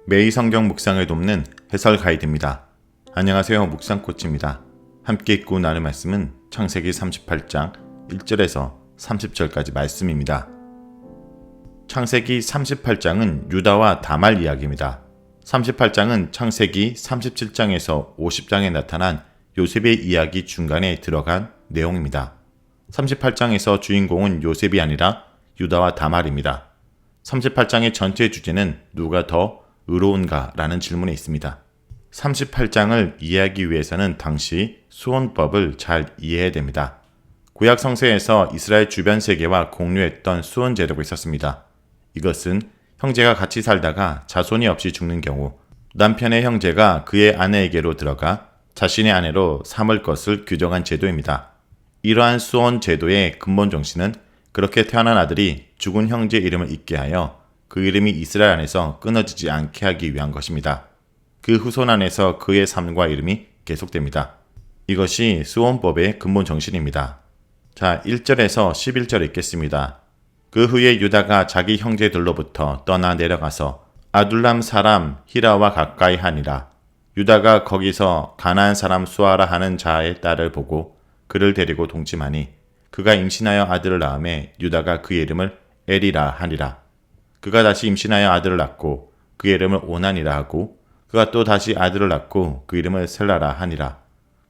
매일 성경 묵상을 돕는 해설 가이드입니다. 안녕하세요. 묵상코치입니다. 함께 읽고 나눌 말씀은 창세기 38장 1절에서 30절까지 말씀입니다. 창세기 38장은 유다와 다말 이야기입니다. 38장은 창세기 37장에서 50장에 나타난 요셉의 이야기 중간에 들어간 내용입니다. 38장에서 주인공은 요셉이 아니라 유다와 다말입니다. 38장의 전체 주제는 누가 더 의로운가? 라는 질문에 있습니다. 38장을 이해하기 위해서는 당시 수혼법을 잘 이해해야 됩니다. 구약 성서에서 이스라엘 주변 세계와 공유했던 수혼 제도가 있었습니다. 이것은 형제가 같이 살다가 자손이 없이 죽는 경우 남편의 형제가 그의 아내에게로 들어가 자신의 아내로 삼을 것을 규정한 제도입니다. 이러한 수혼 제도의 근본 정신은 그렇게 태어난 아들이 죽은 형제의 이름을 잇게 하여 그 이름이 이스라엘 안에서 끊어지지 않게 하기 위한 것입니다. 그 후손 안에서 그의 삶과 이름이 계속됩니다. 이것이 수혼법의 근본 정신입니다. 자, 1절에서 11절 읽겠습니다. 그 후에 유다가 자기 형제들로부터 떠나 내려가서 아둘람 사람 히라와 가까이 하니라. 유다가 거기서 가나안 사람 수아라 하는 자의 딸을 보고 그를 데리고 동침하니 그가 임신하여 아들을 낳음에 유다가 그의 이름을 엘이라 하니라. 그가 다시 임신하여 아들을 낳고 그의 이름을 오난이라 하고 그가 또 다시 아들을 낳고 그 이름을 셀라라 하니라.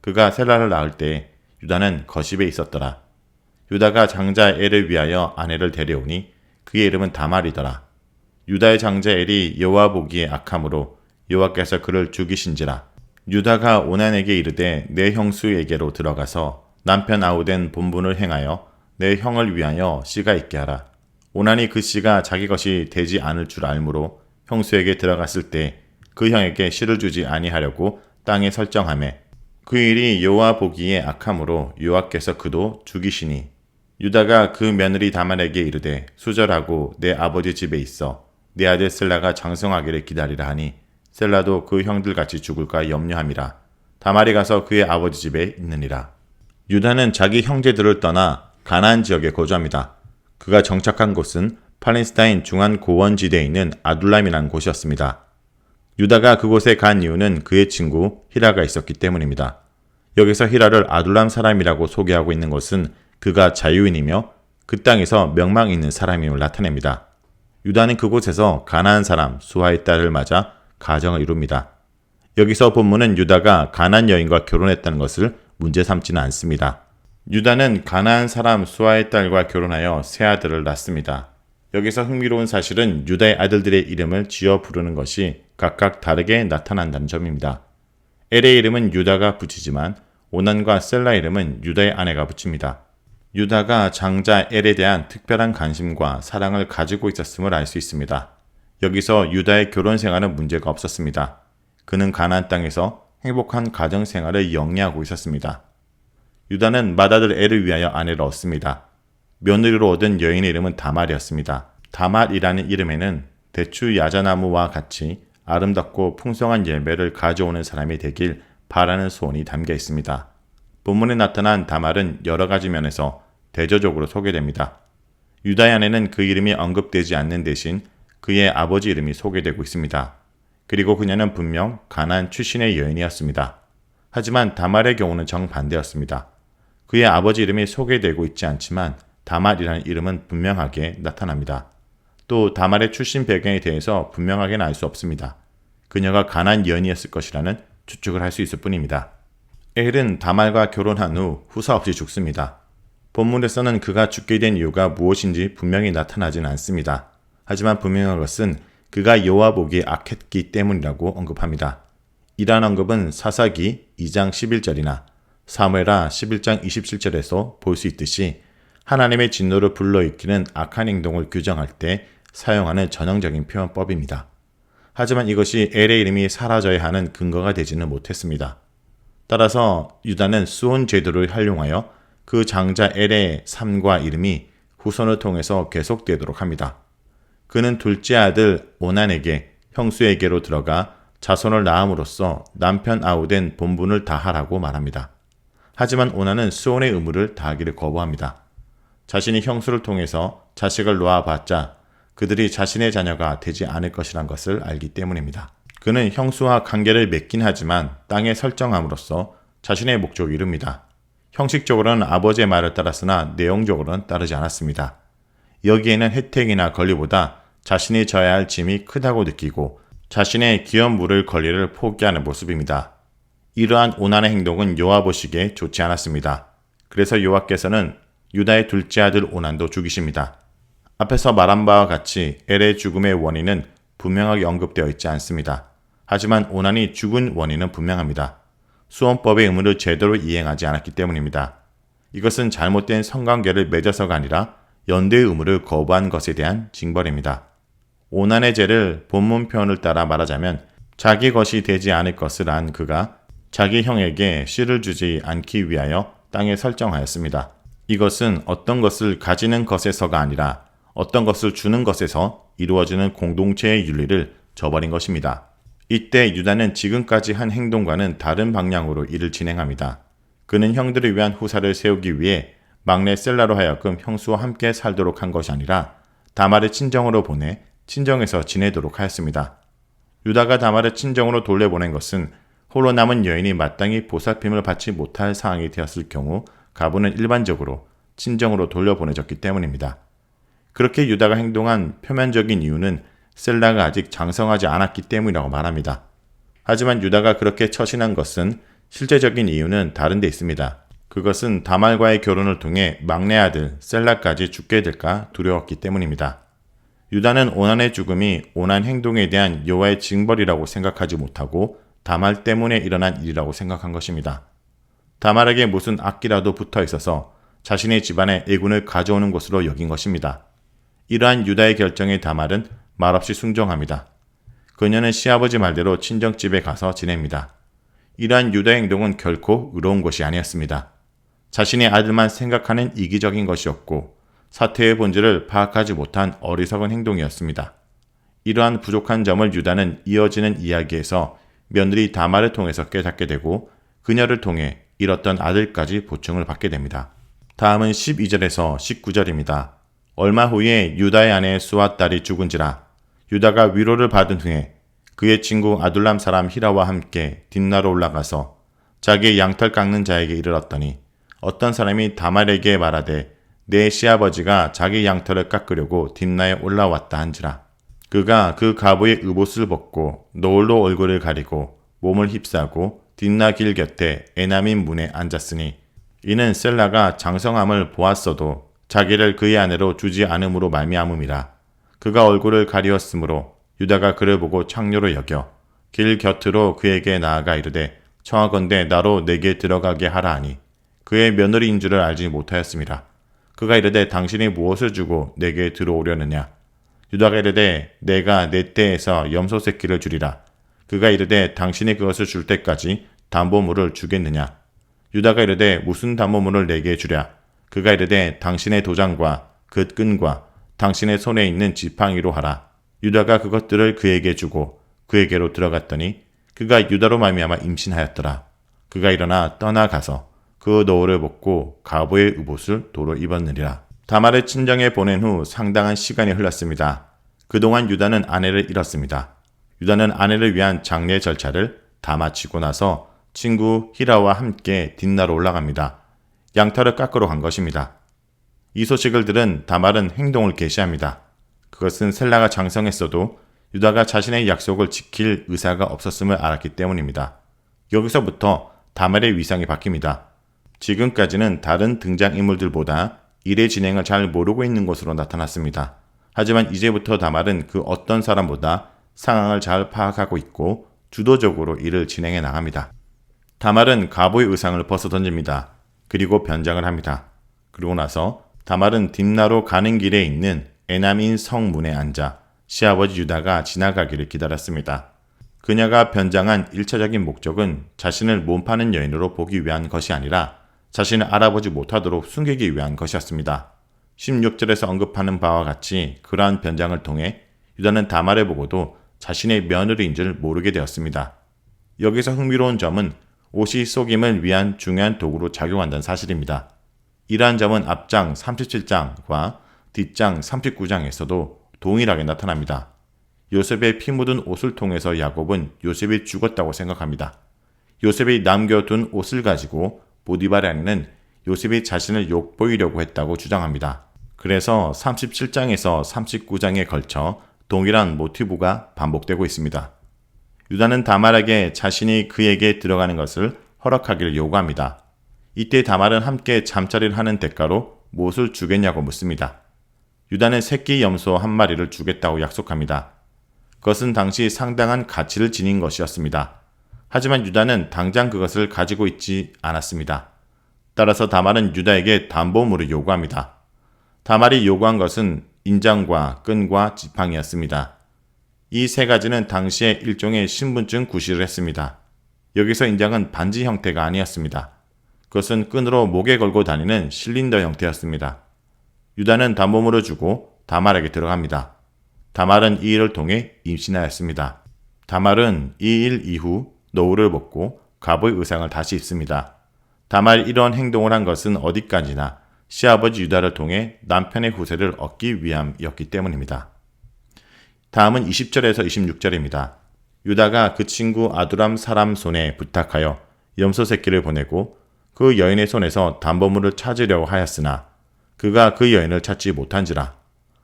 그가 셀라를 낳을 때 유다는 거십에 있었더라. 유다가 장자 엘을 위하여 아내를 데려오니 그의 이름은 다말이더라. 유다의 장자 엘이 여호와 보기에 악함으로 여호와께서 그를 죽이신지라. 유다가 오난에게 이르되 내 형수에게로 들어가서 남편 아우된 본분을 행하여 내 형을 위하여 씨가 있게 하라. 오난이 그 씨가 자기 것이 되지 않을 줄 알므로 형수에게 들어갔을 때 그 형에게 씨를 주지 아니하려고 땅에 설정하매 그 일이 여호와 보기에 악함으로 여호와께서 그도 죽이시니 유다가 그 며느리 다말에게 이르되 수절하고 내 아버지 집에 있어 내 아들 셀라가 장성하기를 기다리라 하니 셀라도 그 형들같이 죽을까 염려함이라. 다말이 가서 그의 아버지 집에 있느니라. 유다는 자기 형제들을 떠나 가나안 지역에 거주합니다. 그가 정착한 곳은 팔레스타인 중앙 고원지대에 있는 아둘람이라는 곳이었습니다. 유다가 그곳에 간 이유는 그의 친구 히라가 있었기 때문입니다. 여기서 히라를 아둘람 사람이라고 소개하고 있는 것은 그가 자유인이며 그 땅에서 명망 있는 사람임을 나타냅니다. 유다는 그곳에서 가나안 사람 수아의 딸을 맞아 가정을 이룹니다. 여기서 본문은 유다가 가나안 여인과 결혼했다는 것을 문제 삼지는 않습니다. 유다는 가나안 사람 수아의 딸과 결혼하여 세 아들을 낳습니다. 여기서 흥미로운 사실은 유다의 아들들의 이름을 지어 부르는 것이 각각 다르게 나타난다는 점입니다. 엘의 이름은 유다가 붙이지만 오난과 셀라 이름은 유다의 아내가 붙입니다. 유다가 장자 엘에 대한 특별한 관심과 사랑을 가지고 있었음을 알 수 있습니다. 여기서 유다의 결혼 생활은 문제가 없었습니다. 그는 가나안 땅에서 행복한 가정 생활을 영위하고 있었습니다. 유다는 맏아들 엘을 위하여 아내를 얻습니다. 며느리로 얻은 여인의 이름은 다말이었습니다. 다말이라는 이름에는 대추 야자나무와 같이 아름답고 풍성한 열매를 가져오는 사람이 되길 바라는 소원이 담겨 있습니다. 본문에 나타난 다말은 여러 가지 면에서 대조적으로 소개됩니다. 유다의 아내는 그 이름이 언급되지 않는 대신 그의 아버지 이름이 소개되고 있습니다. 그리고 그녀는 분명 가나안 출신의 여인이었습니다. 하지만 다말의 경우는 정반대였습니다. 그의 아버지 이름이 소개되고 있지 않지만 다말이라는 이름은 분명하게 나타납니다. 또 다말의 출신 배경에 대해서 분명하게는 알 수 없습니다. 그녀가 가나안 여인이었을 것이라는 추측을 할 수 있을 뿐입니다. 엘은 다말과 결혼한 후 후사 없이 죽습니다. 본문에서는 그가 죽게 된 이유가 무엇인지 분명히 나타나지는 않습니다. 하지만 분명한 것은 그가 여호와 보기에 악했기 때문이라고 언급합니다. 이러한 언급은 사사기 2장 11절이나 사무엘하 11장 27절에서 볼 수 있듯이 하나님의 진노를 불러일으키는 악한 행동을 규정할 때 사용하는 전형적인 표현법입니다. 하지만 이것이 엘의 이름이 사라져야 하는 근거가 되지는 못했습니다. 따라서 유다는 수혼 제도를 활용하여 그 장자 엘의 삶과 이름이 후손을 통해서 계속되도록 합니다. 그는 둘째 아들 오난에게 형수에게로 들어가 자손을 낳음으로써 남편 아우된 본분을 다하라고 말합니다. 하지만 오난은 수혼의 의무를 다하기를 거부합니다. 자신이 형수를 통해서 자식을 놓아봤자 그들이 자신의 자녀가 되지 않을 것이란 것을 알기 때문입니다. 그는 형수와 관계를 맺긴 하지만 땅에 설정함으로써 자신의 목적을 이룹니다. 형식적으로는 아버지의 말을 따랐으나 내용적으로는 따르지 않았습니다. 여기에는 혜택이나 권리보다 자신이 져야 할 짐이 크다고 느끼고 자신의 기업 물을 권리를 포기하는 모습입니다. 이러한 오난의 행동은 여호와 보시기에 좋지 않았습니다. 그래서 여호와께서는 유다의 둘째 아들 오난도 죽이십니다. 앞에서 말한 바와 같이 엘의 죽음의 원인은 분명하게 언급되어 있지 않습니다. 하지만 오난이 죽은 원인은 분명합니다. 수원법의 의무를 제대로 이행하지 않았기 때문입니다. 이것은 잘못된 성관계를 맺어서가 아니라 연대의 의무를 거부한 것에 대한 징벌입니다. 오난의 죄를 본문 표현을 따라 말하자면 자기 것이 되지 않을 것을 안 그가 자기 형에게 씨를 주지 않기 위하여 땅에 설정하였습니다. 이것은 어떤 것을 가지는 것에서가 아니라 어떤 것을 주는 것에서 이루어지는 공동체의 윤리를 저버린 것입니다. 이때 유다는 지금까지 한 행동과는 다른 방향으로 일을 진행합니다. 그는 형들을 위한 후사를 세우기 위해 막내 셀라로 하여금 형수와 함께 살도록 한 것이 아니라 다말을 친정으로 보내 친정에서 지내도록 하였습니다. 유다가 다말을 친정으로 돌려보낸 것은 홀로 남은 여인이 마땅히 보살핌을 받지 못할 상황이 되었을 경우 가부는 일반적으로 친정으로 돌려보내졌기 때문입니다. 그렇게 유다가 행동한 표면적인 이유는 셀라가 아직 장성하지 않았기 때문이라고 말합니다. 하지만 유다가 그렇게 처신한 것은 실제적인 이유는 다른 데 있습니다. 그것은 다말과의 결혼을 통해 막내 아들 셀라까지 죽게 될까 두려웠기 때문입니다. 유다는 오난의 죽음이 오난 행동에 대한 여호와의 징벌이라고 생각하지 못하고 다말 때문에 일어난 일이라고 생각한 것입니다. 다말에게 무슨 악기라도 붙어 있어서 자신의 집안에 애군을 가져오는 것으로 여긴 것입니다. 이러한 유다의 결정에 다말은 말없이 순종합니다. 그녀는 시아버지 말대로 친정집에 가서 지냅니다. 이러한 유다의 행동은 결코 의로운 것이 아니었습니다. 자신의 아들만 생각하는 이기적인 것이었고 사태의 본질을 파악하지 못한 어리석은 행동이었습니다. 이러한 부족한 점을 유다는 이어지는 이야기에서 며느리 다말을 통해서 깨닫게 되고 그녀를 통해 잃었던 아들까지 보충을 받게 됩니다. 다음은 12절에서 19절입니다. 얼마 후에 유다의 아내 수아 딸이 죽은지라 유다가 위로를 받은 후에 그의 친구 아둘람 사람 히라와 함께 딥나로 올라가서 자기의 양털 깎는 자에게 이르렀더니 어떤 사람이 다말에게 말하되 내 시아버지가 자기 양털을 깎으려고 딥나에 올라왔다 한지라. 그가 그 가부의 의봇을 벗고 노을로 얼굴을 가리고 몸을 휩싸고 딥나 길 곁에 에나민 문에 앉았으니 이는 셀라가 장성함을 보았어도 자기를 그의 아내로 주지 않음으로 말미암음이라. 그가 얼굴을 가리었으므로 유다가 그를 보고 창녀로 여겨 길 곁으로 그에게 나아가 이르되 청하건대 나로 내게 들어가게 하라 하니 그의 며느리인 줄을 알지 못하였습니다. 그가 이르되 당신이 무엇을 주고 내게 들어오려느냐. 유다가 이르되 내가 내 떼에서 염소 새끼를 주리라. 그가 이르되 당신이 그것을 줄 때까지 담보물을 주겠느냐. 유다가 이르되 무슨 담보물을 내게 주랴. 그가 이르되 당신의 도장과 그 끈과 당신의 손에 있는 지팡이로 하라. 유다가 그것들을 그에게 주고 그에게로 들어갔더니 그가 유다로 말미암아 임신하였더라. 그가 일어나 떠나가서 그 노을을 벗고 가부의 의봇을 도로 입었느니라. 다말을 친정에 보낸 후 상당한 시간이 흘렀습니다. 그동안 유다는 아내를 잃었습니다. 유다는 아내를 위한 장례 절차를 다 마치고 나서 친구 히라와 함께 딥나로 올라갑니다. 양털을 깎으러 간 것입니다. 이 소식을 들은 다말은 행동을 개시합니다. 그것은 셀라가 장성했어도 유다가 자신의 약속을 지킬 의사가 없었음을 알았기 때문입니다. 여기서부터 다말의 위상이 바뀝니다. 지금까지는 다른 등장인물들보다 일의 진행을 잘 모르고 있는 것으로 나타났습니다. 하지만 이제부터 다말은 그 어떤 사람보다 상황을 잘 파악하고 있고 주도적으로 일을 진행해 나갑니다. 다말은 가부의 의상을 벗어던집니다. 그리고 변장을 합니다. 그리고 나서 다말은 딥나로 가는 길에 있는 에나민 성문에 앉아 시아버지 유다가 지나가기를 기다렸습니다. 그녀가 변장한 1차적인 목적은 자신을 몸파는 여인으로 보기 위한 것이 아니라 자신을 알아보지 못하도록 숨기기 위한 것이었습니다. 16절에서 언급하는 바와 같이 그러한 변장을 통해 유다는 다말을 보고도 자신의 며느리인 줄 모르게 되었습니다. 여기서 흥미로운 점은 옷이 속임을 위한 중요한 도구로 작용한다는 사실입니다. 이러한 점은 앞장 37장과 뒷장 39장에서도 동일하게 나타납니다. 요셉의 피 묻은 옷을 통해서 야곱은 요셉이 죽었다고 생각합니다. 요셉이 남겨둔 옷을 가지고 보디바라는 요셉이 자신을 욕보이려고 했다고 주장합니다. 그래서 37장에서 39장에 걸쳐 동일한 모티브가 반복되고 있습니다. 유다는 다말에게 자신이 그에게 들어가는 것을 허락하기를 요구합니다. 이때 다말은 함께 잠자리를 하는 대가로 무엇을 주겠냐고 묻습니다. 유다는 새끼 염소 한 마리를 주겠다고 약속합니다. 그것은 당시 상당한 가치를 지닌 것이었습니다. 하지만 유다는 당장 그것을 가지고 있지 않았습니다. 따라서 다말은 유다에게 담보물을 요구합니다. 다말이 요구한 것은 인장과 끈과 지팡이였습니다. 이 세 가지는 당시에 일종의 신분증 구실을 했습니다. 여기서 인장은 반지 형태가 아니었습니다. 그것은 끈으로 목에 걸고 다니는 실린더 형태였습니다. 유다는 담보물을 주고 다말에게 들어갑니다. 다말은 이 일을 통해 임신하였습니다. 다말은 이 일 이후 노후를 먹고 갑의 의상을 다시 입습니다. 다말 이러한 행동을 한 것은 어디까지나 시아버지 유다를 통해 남편의 후세를 얻기 위함이었기 때문입니다. 다음은 20절에서 26절입니다. 유다가 그 친구 아두람 사람 손에 부탁하여 염소 새끼를 보내고 그 여인의 손에서 담보물을 찾으려고 하였으나 그가 그 여인을 찾지 못한지라.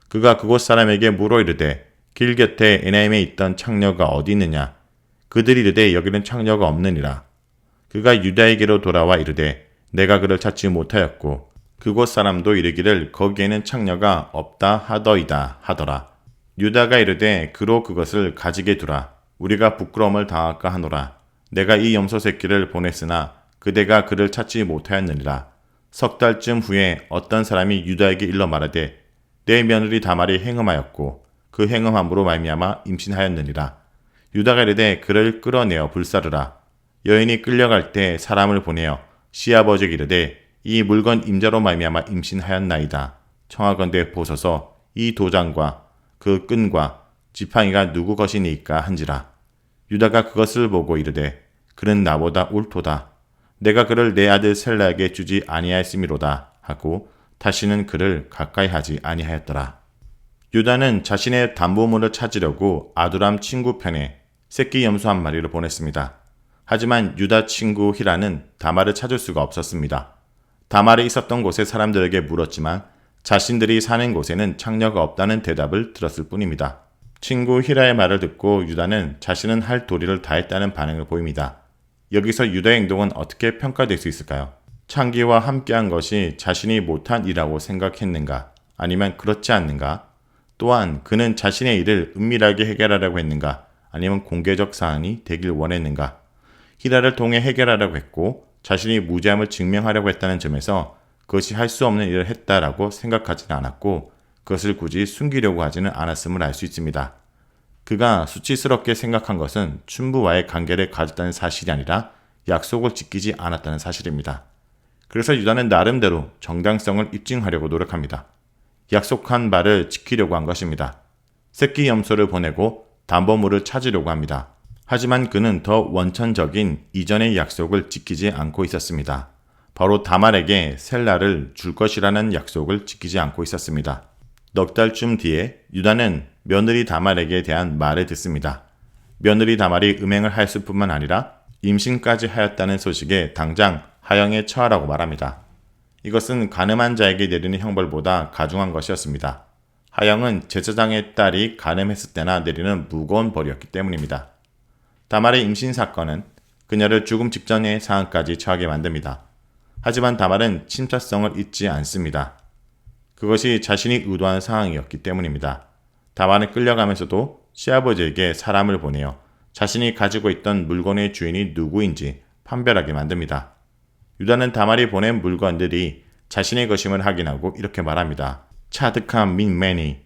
그가 그곳 사람에게 물어 이르되 길 곁에 에나임에 있던 창녀가 어디 있느냐. 그들이 이르되 여기는 창녀가 없느니라. 그가 유다에게로 돌아와 이르되 내가 그를 찾지 못하였고 그곳 사람도 이르기를 거기에는 창녀가 없다 하더이다 하더라. 유다가 이르되 그로 그것을 가지게 두라. 우리가 부끄러움을 당할까 하노라. 내가 이 염소 새끼를 보냈으나 그대가 그를 찾지 못하였느니라. 석 달쯤 후에 어떤 사람이 유다에게 일러 말하되 내 며느리 다말이 행음하였고 그 행음함으로 말미암아 임신하였느니라. 유다가 이르되 그를 끌어내어 불사르라. 여인이 끌려갈 때 사람을 보내어 시아버지에게 이르되 이 물건 임자로 말미암아 임신하였나이다. 청하건대 보소서 이 도장과 그 끈과 지팡이가 누구 것이니까 한지라. 유다가 그것을 보고 이르되 그는 나보다 옳도다. 내가 그를 내 아들 셀라에게 주지 아니하였음이로다 하고 다시는 그를 가까이 하지 아니하였더라. 유다는 자신의 담보물을 찾으려고 아두람 친구 편에 새끼 염소 한 마리를 보냈습니다. 하지만 유다 친구 히라는 다말을 찾을 수가 없었습니다. 다말이 있었던 곳의 사람들에게 물었지만 자신들이 사는 곳에는 창녀가 없다는 대답을 들었을 뿐입니다. 친구 히라의 말을 듣고 유다는 자신은 할 도리를 다했다는 반응을 보입니다. 여기서 유다의 행동은 어떻게 평가될 수 있을까요? 창기와 함께한 것이 자신이 못한 일이라고 생각했는가? 아니면 그렇지 않는가? 또한 그는 자신의 일을 은밀하게 해결하려고 했는가? 아니면 공개적 사안이 되길 원했는가? 히라를 통해 해결하려고 했고 자신이 무죄함을 증명하려고 했다는 점에서 그것이 할 수 없는 일을 했다라고 생각하지는 않았고 그것을 굳이 숨기려고 하지는 않았음을 알 수 있습니다. 그가 수치스럽게 생각한 것은 춘부와의 관계를 가졌다는 사실이 아니라 약속을 지키지 않았다는 사실입니다. 그래서 유다는 나름대로 정당성을 입증하려고 노력합니다. 약속한 바를 지키려고 한 것입니다. 새끼 염소를 보내고 담보물을 찾으려고 합니다. 하지만 그는 더 원천적인 이전의 약속을 지키지 않고 있었습니다. 바로 다말에게 셀라를 줄 것이라는 약속을 지키지 않고 있었습니다. 넉 달쯤 뒤에 유다는 며느리 다말에게 대한 말을 듣습니다. 며느리 다말이 음행을 하였을 뿐만 아니라 임신까지 하였다는 소식에 당장 하형에 처하라고 말합니다. 이것은 가늠한 자에게 내리는 형벌보다 가중한 것이었습니다. 하형은 제사장의 딸이 가늠했을 때나 내리는 무거운 벌이었기 때문입니다. 다말의 임신 사건은 그녀를 죽음 직전의 상황까지 처하게 만듭니다. 하지만 다말은 침착성을 잊지 않습니다. 그것이 자신이 의도한 상황이었기 때문입니다. 다말은 끌려가면서도 시아버지에게 사람을 보내어 자신이 가지고 있던 물건의 주인이 누구인지 판별하게 만듭니다. 유다는 다말이 보낸 물건들이 자신의 것임을 확인하고 이렇게 말합니다. 차득한 민매니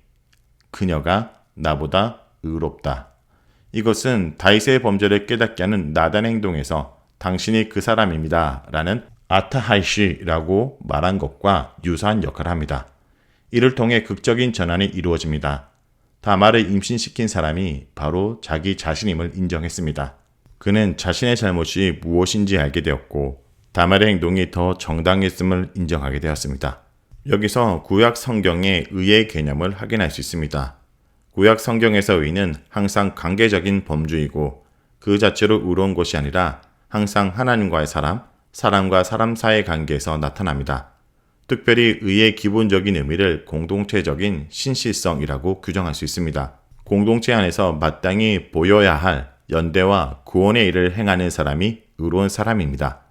그녀가 나보다 의롭다. 이것은 다윗의 범죄를 깨닫게 하는 나단의 행동에서 당신이 그 사람입니다 라는 아타하이시라고 말한 것과 유사한 역할을 합니다. 이를 통해 극적인 전환이 이루어집니다. 다말을 임신시킨 사람이 바로 자기 자신임을 인정했습니다. 그는 자신의 잘못이 무엇인지 알게 되었고 다말의 행동이 더 정당했음을 인정하게 되었습니다. 여기서 구약 성경의 의의 개념을 확인할 수 있습니다. 구약 성경에서 의인은 항상 관계적인 범주이고 그 자체로 의로운 것이 아니라 항상 하나님과의 사람, 사람과 사람 사이의 관계에서 나타납니다. 특별히 의의 기본적인 의미를 공동체적인 신실성이라고 규정할 수 있습니다. 공동체 안에서 마땅히 보여야 할 연대와 구원의 일을 행하는 사람이 의로운 사람입니다.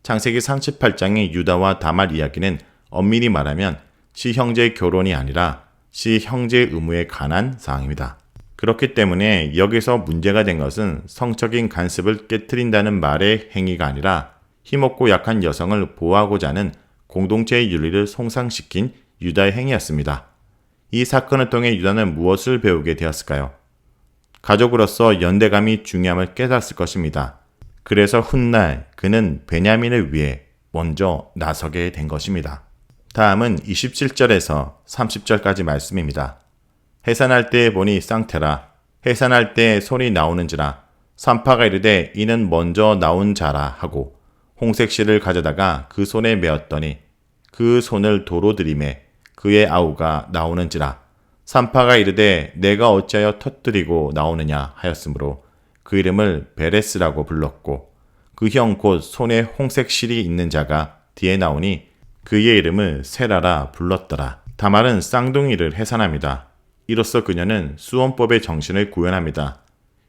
창세기 38장의 유다와 다말 이야기는 엄밀히 말하면 시형제 결혼이 아니라 시형제 의무에 관한 사항입니다. 그렇기 때문에 여기서 문제가 된 것은 성적인 간섭을 깨트린다는 말의 행위가 아니라 힘없고 약한 여성을 보호하고자 하는 공동체의 윤리를 손상시킨 유다의 행위였습니다. 이 사건을 통해 유다는 무엇을 배우게 되었을까요? 가족으로서 연대감이 중요함을 깨달았을 것입니다. 그래서 훗날 그는 베냐민을 위해 먼저 나서게 된 것입니다. 다음은 27절에서 30절까지 말씀입니다. 해산할 때에 보니 쌍태라. 해산할 때에 손이 나오는지라. 산파가 이르되 이는 먼저 나온 자라 하고 홍색 실을 가져다가 그 손에 메었더니 그 손을 도로 들이매 그의 아우가 나오는지라. 산파가 이르되 내가 어찌하여 터뜨리고 나오느냐 하였으므로 그 이름을 베레스라고 불렀고 그 형 곧 손에 홍색 실이 있는 자가 뒤에 나오니 그의 이름을 세라라 불렀더라. 다말은 쌍둥이를 해산합니다. 이로써 그녀는 수원법의 정신을 구현합니다.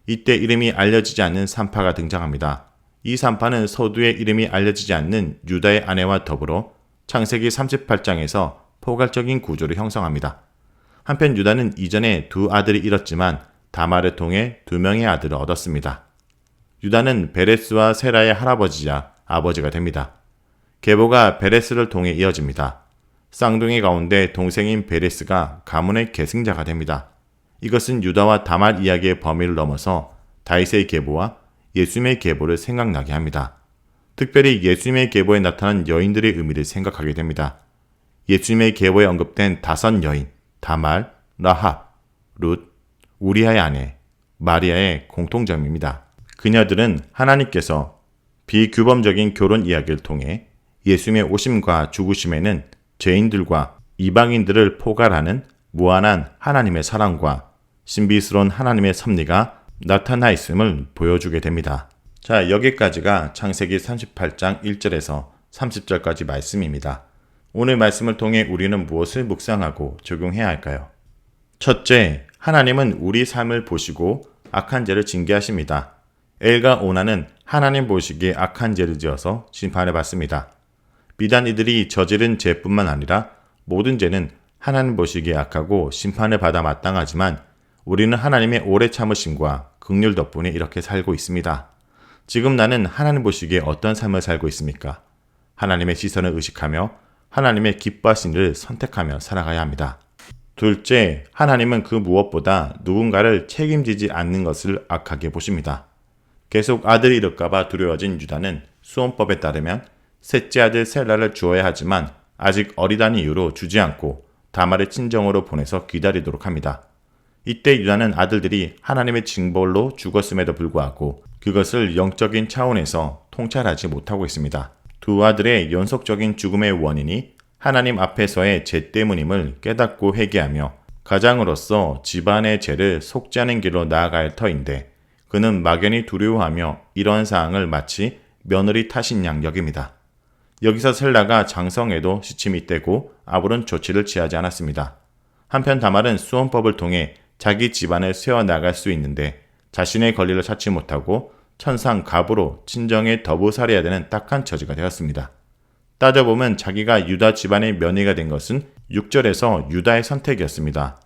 이때 이름이 알려지지 않는 산파가 등장합니다. 이 산파는 서두에 이름이 알려지지 않는 유다의 아내와 더불어 창세기 38장에서 포괄적인 구조를 형성합니다. 한편 유다는 이전에 두 아들이 잃었지만 다말을 통해 두 명의 아들을 얻었습니다. 유다는 베레스와 세라의 할아버지자 아버지가 됩니다. 계보가 베레스를 통해 이어집니다. 쌍둥이 가운데 동생인 베레스가 가문의 계승자가 됩니다. 이것은 유다와 다말 이야기의 범위를 넘어서 다윗의 계보와 예수님의 계보를 생각나게 합니다. 특별히 예수님의 계보에 나타난 여인들의 의미를 생각하게 됩니다. 예수님의 계보에 언급된 5 여인, 다말, 라합, 룻, 우리아의 아내, 마리아의 공통점입니다. 그녀들은 하나님께서 비규범적인 결혼 이야기를 통해 예수님의 오심과 죽으심에는 죄인들과 이방인들을 포괄하는 무한한 하나님의 사랑과 신비스러운 하나님의 섭리가 나타나 있음을 보여주게 됩니다. 자, 여기까지가 창세기 38장 1절에서 30절까지 말씀입니다. 오늘 말씀을 통해 우리는 무엇을 묵상하고 적용해야 할까요? 첫째, 하나님은 우리 삶을 보시고 악한 죄를 징계하십니다. 엘과 오나는 하나님 보시기에 악한 죄를 지어서 심판을 받습니다. 비단 이들이 저지른 죄뿐만 아니라 모든 죄는 하나님 보시기에 악하고 심판을 받아 마땅하지만 우리는 하나님의 오래 참으심과 긍휼 덕분에 이렇게 살고 있습니다. 지금 나는 하나님 보시기에 어떤 삶을 살고 있습니까? 하나님의 시선을 의식하며 하나님의 기뻐하신 일을 선택하며 살아가야 합니다. 둘째, 하나님은 그 무엇보다 누군가를 책임지지 않는 것을 악하게 보십니다. 계속 아들이 잃을까봐 두려워진 유다는 수원법에 따르면 셋째 아들 셀라를 주어야 하지만 아직 어리다는 이유로 주지 않고 다말의 친정으로 보내서 기다리도록 합니다. 이때 유다는 아들들이 하나님의 징벌로 죽었음에도 불구하고 그것을 영적인 차원에서 통찰하지 못하고 있습니다. 두 아들의 연속적인 죽음의 원인이 하나님 앞에서의 죄 때문임을 깨닫고 회개하며 가장으로서 집안의 죄를 속죄하는 길로 나아갈 터인데 그는 막연히 두려워하며 이런 사항을 마치 며느리 탓인 양 여깁니다. 여기서 셀라가 장성에도 시침이 떼고 아무런 조치를 취하지 않았습니다. 한편 다말은 수원법을 통해 자기 집안을 세워나갈 수 있는데 자신의 권리를 찾지 못하고 천상 갑으로 친정에 더부 살해야 되는 딱한 처지가 되었습니다. 따져보면 자기가 유다 집안의 며느리가 된 것은 6절에서 유다의 선택이었습니다.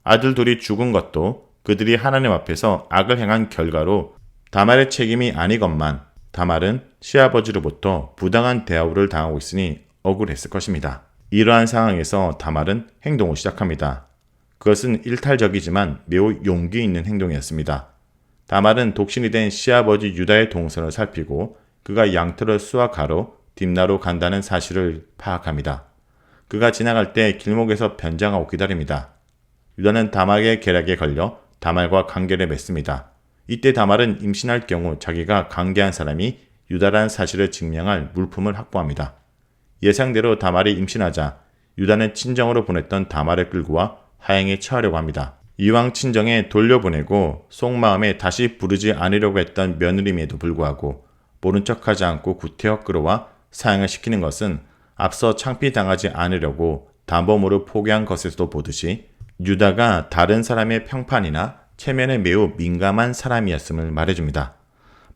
아들 둘이 죽은 것도 그들이 하나님 앞에서 악을 행한 결과로 다말의 책임이 아니건만 다말은 시아버지로부터 부당한 대우를 당하고 있으니 억울했을 것입니다. 이러한 상황에서 다말은 행동을 시작합니다. 그것은 일탈적이지만 매우 용기 있는 행동이었습니다. 다말은 독신이 된 시아버지 유다의 동선을 살피고 그가 양털을 수확하러 딥나로 간다는 사실을 파악합니다. 그가 지나갈 때 길목에서 변장하고 기다립니다. 유다는 다말의 계략에 걸려 다말과 관계를 맺습니다. 이때 다말은 임신할 경우 자기가 관계한 사람이 유다라는 사실을 증명할 물품을 확보합니다. 예상대로 다말이 임신하자 유다는 친정으로 보냈던 다말을 끌고 와 화형에 처하려고 합니다. 이왕 친정에 돌려보내고 속마음에 다시 부르지 않으려고 했던 며느림에도 불구하고 모른 척하지 않고 구태여 끌어와 사형을 시키는 것은 앞서 창피당하지 않으려고 담범으로 포기한 것에서도 보듯이 유다가 다른 사람의 평판이나 체면에 매우 민감한 사람이었음을 말해줍니다.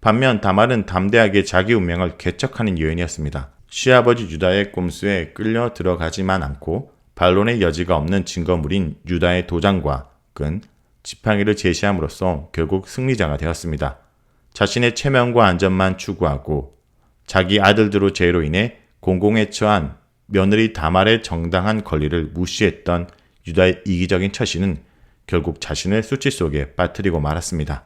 반면 다말은 담대하게 자기 운명을 개척하는 여인이었습니다. 시아버지 유다의 꼼수에 끌려 들어가지만 않고 반론의 여지가 없는 증거물인 유다의 도장과 끈, 지팡이를 제시함으로써 결국 승리자가 되었습니다. 자신의 체면과 안전만 추구하고 자기 아들들의 죄로 인해 공공에 처한 며느리 다말의 정당한 권리를 무시했던 유다의 이기적인 처신은 결국 자신을 수치 속에 빠뜨리고 말았습니다.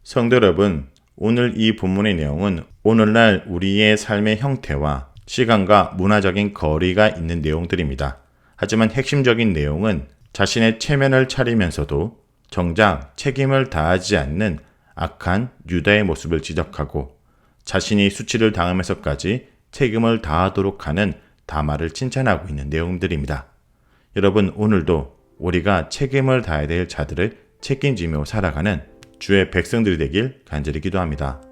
성도 여러분, 오늘 이 본문의 내용은 오늘날 우리의 삶의 형태와 시간과 문화적인 거리가 있는 내용들입니다. 하지만 핵심적인 내용은 자신의 체면을 차리면서도 정작 책임을 다하지 않는 악한 유다의 모습을 지적하고 자신이 수치를 당하면서까지 책임을 다하도록 하는 다말을 칭찬하고 있는 내용들입니다. 여러분, 오늘도 우리가 책임을 다해야 될 자들을 책임지며 살아가는 주의 백성들이 되길 간절히 기도합니다.